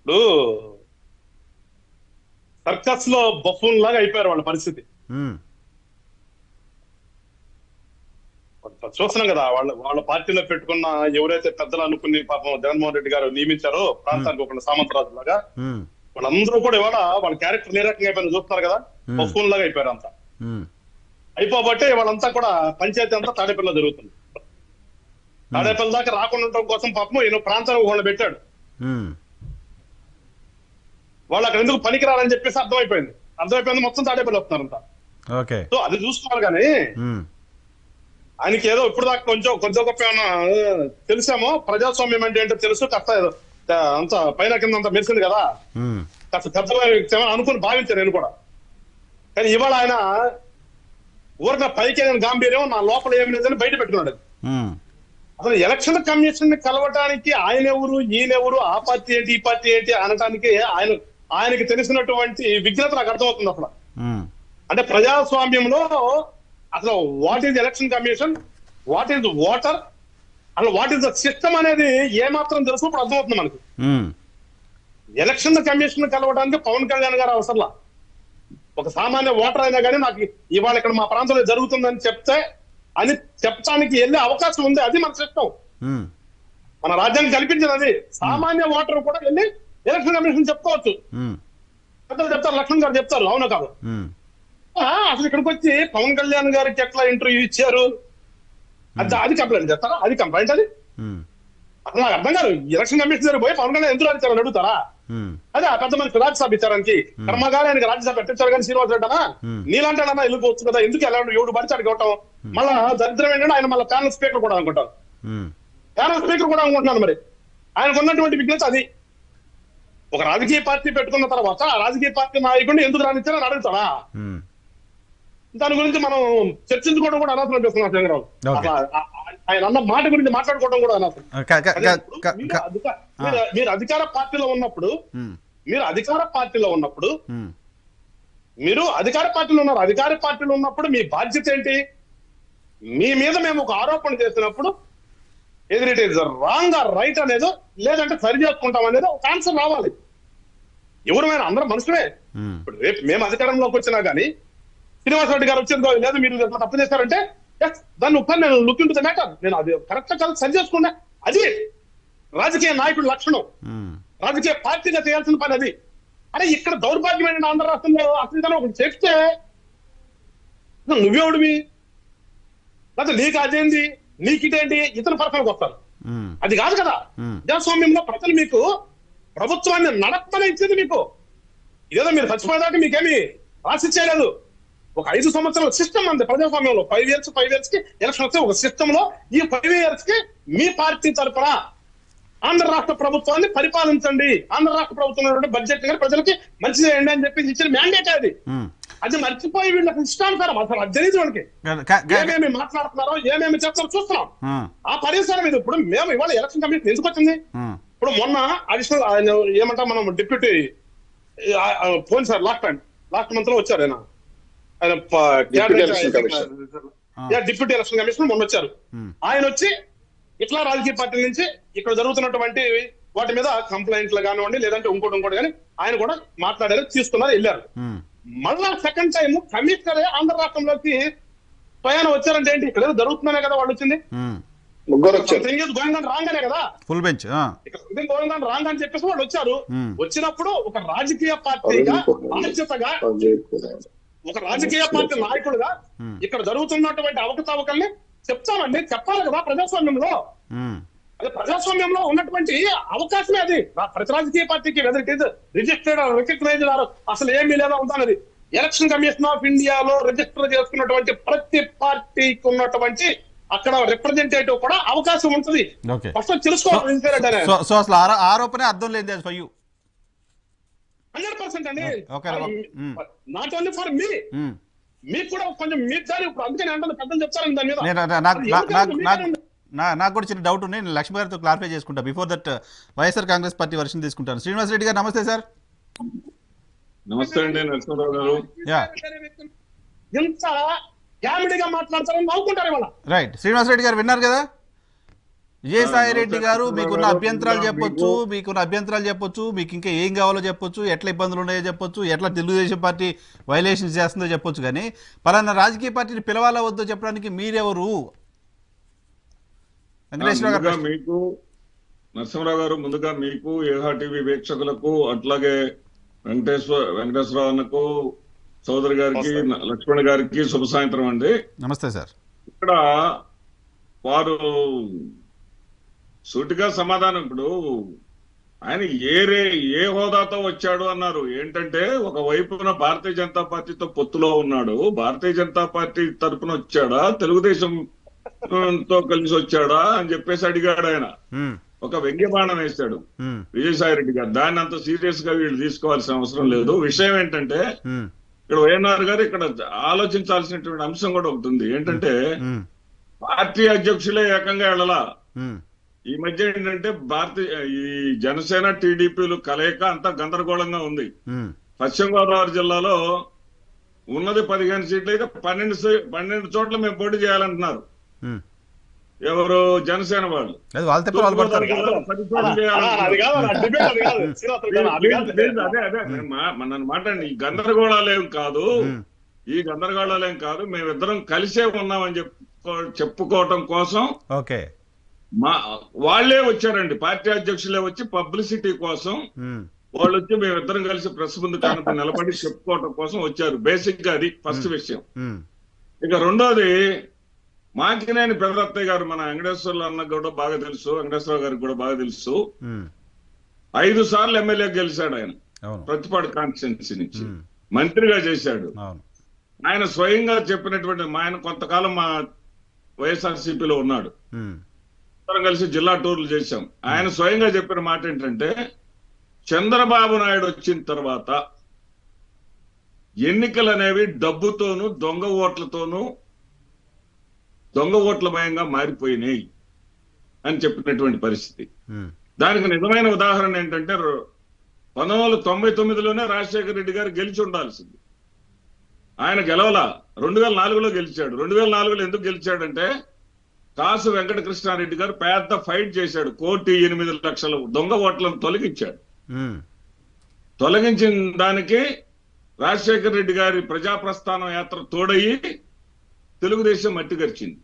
ఇప్పుడు సర్కస్ లో బఫూన్ లాగా అయిపోయారు వాళ్ళ పరిస్థితి. ఉమ్, చూస్తున్నాం కదా, వాళ్ళ పార్టీలో పెట్టుకున్న ఎవరైతే పెద్దలు అనుకుని పాపం జగన్మోహన్ రెడ్డి గారు నియమించారో ఉమ్, ప్రాంతానికి ఒక సామంతరాజు లాగా, ఉమ్, వాళ్ళందరూ కూడా ఇవాళ వాళ్ళ క్యారెక్టర్ ఏ రకంగా అయిపోయింది చూస్తున్నారు కదా. బఫూన్ లాగా అయిపోయారు అంతా. ఉమ్, అయిపోబట్టే వాళ్ళంతా కూడా పంచాయతీ అంతా తాడేపల్లిలో జరుగుతుంది. తాడేపల్లి దాకా రాకుండా ఉండటం కోసం పాపం ఈయన ప్రాంతానికి వాళ్ళని పెట్టాడు. ఉమ్, వాళ్ళు అక్కడ ఎందుకు పనికిరాలని చెప్పేసి అర్థమైపోయింది మొత్తం తాడేపల్లి వస్తున్నారంతా. ఓకే. సో అది చూసుకోవాలి కానీ ఉమ్, ఆయనకి ఏదో ఇప్పుడు దాకా కొంచెం గొప్ప ఏమన్నా తెలిసామో, ప్రజాస్వామ్యం అంటే ఏంటో తెలుసు, కాస్త అంత పైన కింద అంత మెరిసింది కదా, ఉమ్, కాస్త పెద్ద అనుకుని భావించాను నేను కూడా. కానీ ఇవాళ ఆయన ఊరిన పైకి గాంభీర్యం నా లోపల ఏమి లేదని బయట పెట్టుకున్నాడు. ఉమ్, అసలు ఎలక్షన్ కమిషన్ ని కలవటానికి ఆయన ఎవరు ఈయనెవరు, ఆ పార్టీ ఏంటి ఈ పార్టీ ఏంటి అనటానికి ఆయనకి తెలిసినటువంటి విజ్ఞత నాకు అర్థమవుతుంది అసలు. ఉమ్, అంటే ప్రజాస్వామ్యంలో అసలు what is election commission, what is voter, అసలు వాట్ ఈజ్ ద సిస్టమ్ అనేది ఏమాత్రం తెలుసు ఇప్పుడు అర్థమవుతుంది మనకు. ఉమ్, ఎలక్షన్ కమిషన్ కలవడానికి పవన్ కళ్యాణ్ గారు అవసరంలా. ఒక సామాన్య ఓటర్ అయినా కానీ నాకు ఇవాళ ఇక్కడ మా ప్రాంతంలో జరుగుతుందని అని చెప్పడానికి వెళ్ళే అవకాశం ఉంది. అది మన సిస్టమ్, ఉమ్, మన రాజ్యాంగం కల్పించింది. అది సామాన్య ఓటర్ కూడా వెళ్ళి ఎలక్షన్ కమిషన్ చెప్పుకోవచ్చు. ఉమ్, పెద్దలు చెప్తారు, లక్ష్మణ్ గారు చెప్తారు, అవును కాదు. ఉమ్, అసలు ఇక్కడికి వచ్చి పవన్ కళ్యాణ్ గారికి ఎట్లా ఇంటర్వ్యూ ఇచ్చారు అది కంప్లైంట్ చేస్తారా? అది కంప్లైంట్ అది ఉమ్, అసలు నాకు అర్థం కాదు. ఎలక్షన్ కమిషన్ దగ్గర పోయి పవన్ కళ్యాణ్ ఎందుకు రాజారని అడుగుతారా? ఉమ్, అదే ఆ పెద్ద మంది రాజ్యసభ ఇచ్చారానికి కర్మగానే ఆయనకి రాజ్యసభ పెట్టించారు. కానీ శ్రీనివాస్ రెడ్డి అన్నా నీలాంటాడన్నా వెళ్ళిపోవచ్చు కదా, ఎందుకు ఎలా ఎవడు పడిచాడు ఇవ్వటం? మళ్ళా దరిద్రం ఏంటంటే ఆయన మళ్ళీ ప్యానల్ స్పీకర్ కూడా అనుకుంటారు. ఉమ్, ప్యానల్ స్పీకర్ కూడా అనుకుంటున్నాను. మరి ఆయనకు ఉన్నటువంటి విజ్ఞత అది. ఒక రాజకీయ పార్టీ పెట్టుకున్న తర్వాత ఆ రాజకీయ పార్టీ నాయకుడిని ఎందుకు రానిచ్చారని అడుగుతారా? ఉమ్, దాని గురించి మనం చర్చించుకోవడం కూడా అనవసరం చేస్తున్నాం చంద్రబాబు. ఓకే. ఆయన అన్న మాట గురించి మాట్లాడుకోవడం కూడా అనవసరం. మీరు అధికార పార్టీలో ఉన్నప్పుడు ఉమ్, మీరు అధికార పార్టీలో ఉన్నప్పుడు ఉమ్, మీరు అధికార పార్టీలో ఉన్నారు. అధికార పార్టీలో ఉన్నప్పుడు మీ బాధ్యత ఏంటి? మీ మీద మేము ఒక ఆరోపణ చేసినప్పుడు ఎదురు it is wrong or right అనేది, లేదంటే సరి చేసుకుంటాం అనేది ఒక ఆన్సర్ రావాలి. ఎవరైనా అందరం మనుషులే. ఉమ్, ఇప్పుడు రేపు మేము అధికారంలోకి వచ్చినా కానీ శ్రీనివాస్ రెడ్డి గారు వచ్చిందో లేదు మీరు ఎట్లా తప్పు చేశారంటే దాన్ని ఒకసారి నేను లుక్ ఇంటు ద మ్యాటర్, నేను అది కరెక్ట్ కాదు సరి చేసుకున్నా. అది రాజకీయ నాయకుడి లక్షణం, ఉమ్, రాజకీయ పార్టీగా చేయాల్సిన పని అది. అరే ఇక్కడ దౌర్భాగ్యమైన ఆంధ్ర రాష్ట్రంలో అసలు ఒకటి చెప్తే నువ్వెవడివి, లేకపోతే నీకు అదేంది, నీకు ఇదేంటి, ఇతర పర్సనల్కి వస్తారు. ఉమ్, అది కాదు కదా. ప్రజాస్వామ్యంలో ప్రజలు మీకు ప్రభుత్వాన్ని నడపని ఇచ్చేది. మీకు ఇదేదో మీరు చచ్చిపోయేదాకా మీకేమి రాసిచ్చేయలేదు. ఒక 5 సంవత్సరాల సిస్టమ్ అంతే ప్రజాస్వామ్యంలో. 5 years కి ఎలక్షన్ వస్తే ఒక సిస్టమ్ లో ఈ 5 years కి మీ పార్టీ తరఫున ఆంధ్ర రాష్ట్ర ప్రభుత్వాన్ని పరిపాలించండి, ఆంధ్ర రాష్ట్ర ప్రభుత్వం బడ్జెట్ గారు ప్రజలకి మంచి చేయండి అని చెప్పి ఇచ్చిన మ్యాండేట్ అది. అది మర్చిపోయి వీళ్ళకి ఇష్టానుసారం అసలు అది తెలియదు వాళ్ళకి ఏమేమి మాట్లాడుతున్నారో ఏమేమి చెప్తారో చూస్తున్నాం. ఆ పరిసరం ఇది. ఇప్పుడు మేము ఇవాళ ఎలక్షన్ కమిషన్ ఎందుకు వచ్చింది? ఇప్పుడు మొన్న అడిషనల్ ఏమంటాం మనం డిప్యూటీ పోయింది సార్, లాస్ట్ మంత్ లో వచ్చారు ఆయన డిప్యూటీ ఎలక్షన్ కమిషన్ మొన్న వచ్చారు. ఆయన వచ్చి ఇట్లా రాజకీయ పార్టీ నుంచి ఇక్కడ జరుగుతున్నటువంటి వాటి మీద కంప్లైంట్లు కానివ్వండి, లేదంటే ఇంకోటి కానీ ఆయన కూడా మాట్లాడారు, తీసుకున్నారు, వెళ్ళారు. మళ్ళా సెకండ్ టైం కమిషనర్ ఆంధ్ర రాష్ట్రంలోకి స్వయాన వచ్చారంటే ఏంటి? ఇక్కడ జరుగుతుందనే కదా వాళ్ళు వచ్చింది. రాగానే కదా ఫుల్ బెంచ్ రాంగ్ అని చెప్పేసి వాళ్ళు వచ్చారు. వచ్చినప్పుడు ఒక రాజకీయ పార్టీగా బాధ్యతగా, ఒక రాజకీయ పార్టీ నాయకుడుగా ఇక్కడ జరుగుతున్నటువంటి అవకతవకల్ని చెప్తామండి, చెప్పాలి కదా ప్రజాస్వామ్యంలో. అదే ప్రజాస్వామ్యంలో ఉన్నటువంటి అవకాశమే అది. ప్రతి రాజకీయ పార్టీకి రిజిస్టర్డ్ రికగ్నైజ్డ్ అసలు ఏమీ లేదా ఉందన్నది. ఎలక్షన్ కమిషన్ ఆఫ్ ఇండియాలో రిజిస్టర్ చేసుకున్నటువంటి ప్రతి పార్టీకి ఉన్నటువంటి అక్కడ రిప్రజెంటేటివ్ కూడా అవకాశం ఉంటుంది. ఫస్ట్ తెలుసుకోవాలి. సో అసలు ఆరోపణ అర్థం లేదు 100% అండి. నాట్ ఓన్లీ ఫర్ మీ, మీకు కూడా కొంచెం మీకు సార్ ఇప్పుడు అందుకని అంటే పెద్దలు చెప్తారండి దాని మీద. నాకు కూడా చిన్న డౌట్ ఉంది, నేను లక్ష్మి గారితో క్లారిఫై చేసుకుంటా. Before that YSR Congress party version తీసుకుంటాను. శ్రీనివాస్ రెడ్డి గారు నమస్తే సార్. నమస్తే అండి నరసింహరావు గారు. ఎంత కామెడీగా మాట్లాడతారని నవ్వుకుంటారు ఇవాళ. రైట్, శ్రీనివాస్ రెడ్డి గారు విన్నారు కదా. విజయసాయి రెడ్డి గారు నమస్తే మీకున్న నరసింహారావు అభ్యంతరాలు గారు. చెప్పొచ్చు, మీకు ఇంకా ఏం కావాలో చెప్పొచ్చు, ఎట్లా ఇబ్బందులు ఉన్నాయో చెప్పొచ్చు, ఎట్లా తెలుగుదేశం పార్టీ వైలేషన్స్ చేస్తుందో చెప్పొచ్చు, కానీ పలానా రాజకీయ పార్టీని పిలవాలా వద్దో చెప్పడానికి మీరెవరు? వెంకటేశ్వర ముందుగా గారు మీకు నరసింహారావు గారు, ముందుగా మీకు ఏహా టీవీ వీక్షకులకు, అట్లాగే వెంకటేశ్వరరావు అన్నకు, సోదరి గారికి, లక్ష్మణ్ గారికి శుభ సాయంత్రం అండి. నమస్తే సార్. ఇక్కడ వారు సూటిగా సమాధానం, ఇప్పుడు ఆయన ఏ హోదాతో వచ్చాడు అన్నారు. ఏంటంటే ఒక వైపున భారతీయ జనతా పార్టీతో పొత్తులో ఉన్నాడు, భారతీయ జనతా పార్టీ తరఫున వచ్చాడా, తెలుగుదేశం తో కలిసి వచ్చాడా అని చెప్పేసి అడిగాడు ఆయన. ఒక వ్యంగ్యబాణం వేశాడు విజయసాయి రెడ్డి గారు. దాన్ని అంత సీరియస్ గా వీళ్ళు తీసుకోవాల్సిన అవసరం లేదు. విషయం ఏంటంటే ఇక్కడ వైఎన్ఆర్ గారు ఇక్కడ ఆలోచించాల్సినటువంటి అంశం కూడా ఒకటి ఉంది. ఏంటంటే పార్టీ అధ్యక్షులే ఏకంగా వెళ్ళలా. ఈ మధ్య ఏంటంటే ఈ జనసేన టీడీపీలు కలయిక అంతా గందరగోళంగా ఉంది. పశ్చిమ గోదావరి జిల్లాలో ఉన్నది 15 సీట్లు అయితే 12 చోట్ల మేము పోటీ చేయాలంటున్నారు. ఎవరు? జనసేన వాళ్ళు. నన్ను మాట్లాడండి. ఈ గందరగోళాలేం కాదు, మేమిద్దరం కలిసే ఉన్నామని చెప్పుకోవటం కోసం వాళ్లే వచ్చారండి. పార్టీ అధ్యక్షులే వచ్చి పబ్లిసిటీ కోసం వాళ్ళు వచ్చి మేమిద్దరం కలిసి ప్రెస్ ముందు కనుక నిలబడి చెప్పుకోవటం కోసం వచ్చారు. బేసిక్ గా అది ఫస్ట్ విషయం. ఇక రెండోది, మాకినేని పెదరత్తయ్య గారు, మన వెంకటేశ్వర్లు అన్న కూడా బాగా తెలుసు, వెంకటేశ్వరరావు గారికి కూడా బాగా తెలుసు. 5 సార్లు ఎమ్మెల్యే గెలిచాడు ఆయన ప్రతిపాడు కాన్స్టిట్యున్సీ నుంచి, మంత్రిగా చేశాడు. ఆయన స్వయంగా చెప్పినటువంటి, ఆయన కొంతకాలం మా వైఎస్ఆర్సీపీలో ఉన్నాడు, అందరం కలిసి జిల్లా టూర్లు చేశాం. ఆయన స్వయంగా చెప్పిన మాట ఏంటంటే, చంద్రబాబు నాయుడు వచ్చిన తర్వాత ఎన్నికలు అనేవి డబ్బుతోనూ దొంగ ఓట్లమయంగా మారిపోయినాయి అని చెప్పినటువంటి పరిస్థితి. దానికి నిజమైన ఉదాహరణ ఏంటంటే 1999లోనే రాజశేఖర రెడ్డి గారు గెలిచి ఉండాల్సింది. ఆయన గెలవలా, 2004లో గెలిచాడు. 2004లో ఎందుకు గెలిచాడంటే కాసు వెంకటకృష్ణారెడ్డి గారు పెద్ద ఫైట్ చేశాడు, 1,08,00,000 దొంగ ఓట్లను తొలగించాడు. తొలగించిన దానికి రాజశేఖర రెడ్డి గారి ప్రజాప్రస్థానం యాత్ర తోడయి తెలుగుదేశం మట్టిగరిచింది.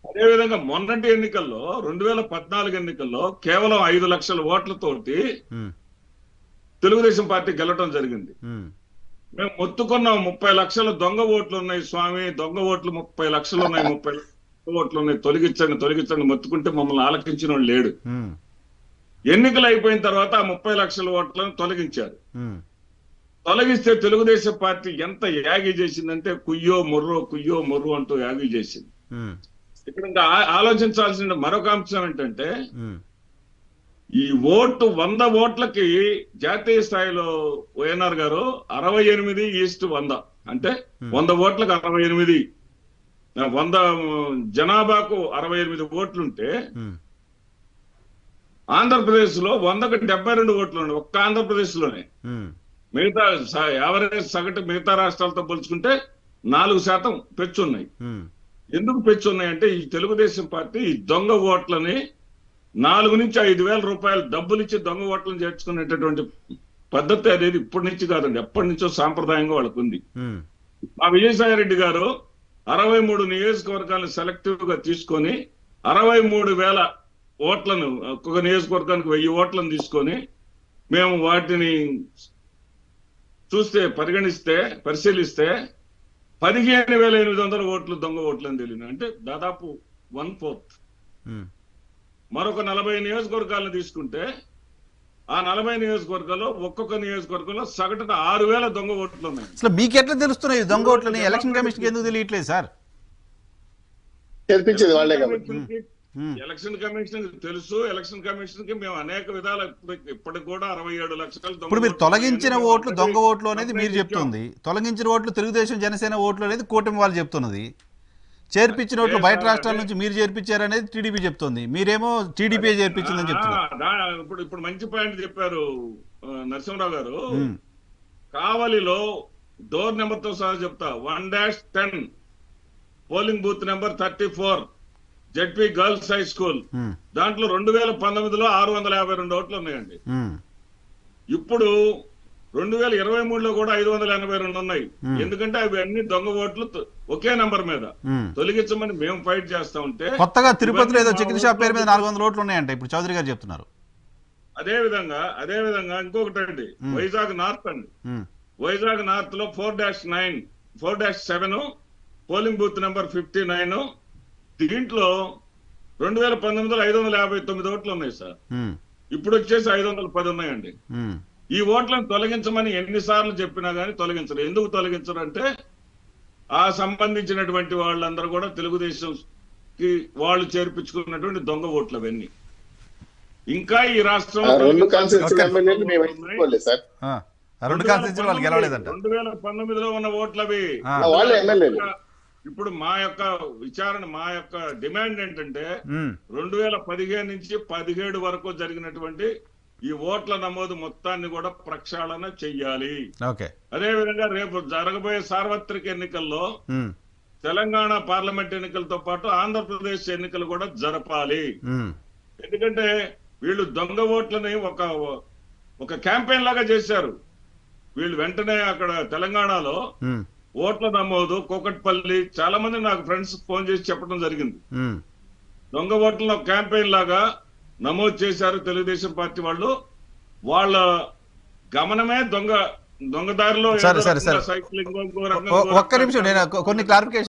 అదేవిధంగా మొన్నటి ఎన్నికల్లో 2014 ఎన్నికల్లో కేవలం 5 లక్షల ఓట్లతోటి తెలుగుదేశం పార్టీ గెలవటం జరిగింది. మేము మొత్తుకున్నాం, 30 లక్షల దొంగ ఓట్లు ఉన్నాయి స్వామి, దొంగ ఓట్లు 30 లక్షలు ఉన్నాయి, 30 లక్షల ఓట్లు ఉన్నాయి, తొలగించండి మొత్తుకుంటే మమ్మల్ని ఆలకించిన వాడు లేడు. ఎన్నికలు అయిపోయిన తర్వాత ఆ 30 లక్షల ఓట్లను తొలగించారు. తొలగిస్తే తెలుగుదేశం పార్టీ ఎంత యాగి చేసిందంటే కుయ్యో మొర్రో అంటూ యాగి చేసింది. ఇక్కడ ఇంకా ఆలోచించాల్సిన మరొక అంశం ఏంటంటే, ఈ ఓటు 100 ఓట్లకి జాతీయ స్థాయిలో వైఎన్ఆర్ గారు 68:100, అంటే 100 ఓట్లకు 68, 100 జనాభాకు 68 ఓట్లుంటే ఆంధ్రప్రదేశ్ లో 100కి 72 ఓట్లు ఉన్నాయి ఒక్క ఆంధ్రప్రదేశ్ లోనే. మిగతా యావరేజ్ సగటు మిగతా రాష్ట్రాలతో పోల్చుకుంటే 4% పెచ్చున్నాయి. ఎందుకు పెచ్చున్నాయంటే ఈ తెలుగుదేశం పార్టీ ఈ దొంగ ఓట్లని 4 నుంచి 5,000 రూపాయలు డబ్బులు ఇచ్చి దొంగ ఓట్లను చేర్చుకునేటటువంటి పద్ధతి అనేది ఇప్పటి నుంచి కాదండి, ఎప్పటి నుంచో సాంప్రదాయంగా వాళ్ళకు ఉంది. మా విజయసాయి రెడ్డి గారు 63 నియోజకవర్గాలను సెలెక్టివ్ గా తీసుకొని 63,000 ఓట్లను, ఒక్కొక్క నియోజకవర్గానికి 1000 ఓట్లను తీసుకొని మేము వాటిని పరిశీలిస్తే 15,800 ఓట్లు దొంగ ఓట్లు అని తెలియదు. అంటే దాదాపు 1/4. మరొక 40 నియోజకవర్గాలను తీసుకుంటే ఆ 40 నియోజకవర్గాల్లో ఒక్కొక్క నియోజకవర్గంలో సగటున 6,000 దొంగ ఓట్లు ఉన్నాయి. అసలు మీకు ఎట్లా తెలుస్తున్నాయి దొంగ ఓట్లని? ఎలక్షన్ కమిషన్ ఎందుకు తెలియట్లేదు సార్? చేర్పించేది వాళ్ళే కాబట్టి. ఎలక్షన్ కమిషన్ తెలుసు. ఎలక్షన్ కమిషన్ కి మేము అనేక విధాలు ఇప్పటికి కూడా 67 లక్షలు. ఇప్పుడు మీరు తొలగించిన ఓట్లు దొంగ ఓట్లు అనేది మీరు చెప్తుంది, తొలగించిన ఓట్లు తెలుగుదేశం జనసేన ఓట్లు అనేది కూటమి వాళ్ళు చెప్తున్నది, చేర్పించిన ఓట్లు బయట రాష్ట్రాల నుంచి మీరు చేర్పించారనేది టీడీపీ చెప్తుంది, మీరేమో టీడీపీ చేర్పించిందని చెప్తున్నారు. ఇప్పుడు మంచి పాయింట్ చెప్పారు నరసింహరావు గారు. కావలిలో డోర్ నెంబర్ తో సహా చెప్తా, 1-10 polling booth number 34 ZP girls high school, um, దాంట్లో 2019లో 652 ఓట్లు ఉన్నాయండి. ఉమ్, ఇప్పుడు 2023లో కూడా 582 ఉన్నాయి. Hmm. ఎందుకంటే అవి అన్ని దొంగ ఓట్లు ఒకే నంబర్ మీద ఉమ్. తొలగించమని మేము ఫైట్ చేస్తా ఉంటే, కొత్తగా తిరుపతిలో ఏదో ఇవన్నీ చికెన్ మా షాప్ పేరు మీద ఓట్లు 400 ఓట్లు ఉన్నాయంట ఇప్పుడు చౌదరి గారు చెప్తున్నారు. అదే విధంగా ఇంకొకటి అండి, వైజాగ్ నార్త్ అండి. ఉమ్, వైజాగ్ నార్త్ లో 4-9 4-7 పోలింగ్ బూత్ నెంబర్ 59, దీంట్లో 2019లో 559 ఓట్లు ఉన్నాయి సార్. ఉమ్, ఇప్పుడు వచ్చేసి 510 ఉన్నాయండి. ఉమ్, ఈ ఓట్లను తొలగించమని ఎన్నిసార్లు చెప్పినా గానీ తొలగించరు. ఎందుకు తొలగించరు అంటే ఆ సంబంధించినటువంటి వాళ్ళందరూ కూడా తెలుగుదేశం కి వాళ్ళు చేర్పించుకున్నటువంటి దొంగ ఓట్లు అవన్నీ. ఇంకా ఈ రాష్ట్రంలో 2 కాన్స్టిట్యూన్సీ ఎమ్మెల్యేలు మేము ఎన్నుకోలేదు సార్. ఆ, ఆ రెండు కాన్స్టిట్యూన్సీలు వాళ్ళు గెలవలేదంట. 2019లో ఉన్న ఓట్లు అవి. ఆ, వాళ్ళే ఎమ్మెల్యేలు. ఇప్పుడు మా యొక్క విచారణ, మా యొక్క డిమాండ్ ఏంటంటే ఉమ్, 2015 నుంచి 17 వరకు జరిగినటువంటి ఈ ఓట్ల నమోదు మొత్తాన్ని కూడా ప్రక్షాళన చెయ్యాలి. ఓకే. అదే విధంగా రేపు జరగబోయే సార్వత్రిక ఎన్నికల్లో ఉమ్, తెలంగాణ పార్లమెంట్ ఎన్నికలతో పాటు ఆంధ్రప్రదేశ్ ఎన్నికలు కూడా జరపాలి. ఉమ్, ఎందుకంటే వీళ్ళు దొంగ ఓట్లని ఒక క్యాంపెయిన్ లాగా చేశారు. వీళ్ళు వెంటనే అక్కడ తెలంగాణలో ఉమ్, ఓట్ల నమోదు కూకట్పల్లి, చాలా మంది నాకు ఫ్రెండ్స్ ఫోన్ చేసి చెప్పడం జరిగింది. ఉమ్, దొంగ ఓట్లను క్యాంపెయిన్ లాగా నమోదు చేశారు తెలుగుదేశం పార్టీ వాళ్ళు. వాళ్ళ గమనమే దొంగదారిలో సరే, సరే, సరే. సైక్లింగ్ ఒక్క నిమిషం నేను కొన్ని క్లారిఫికేషన్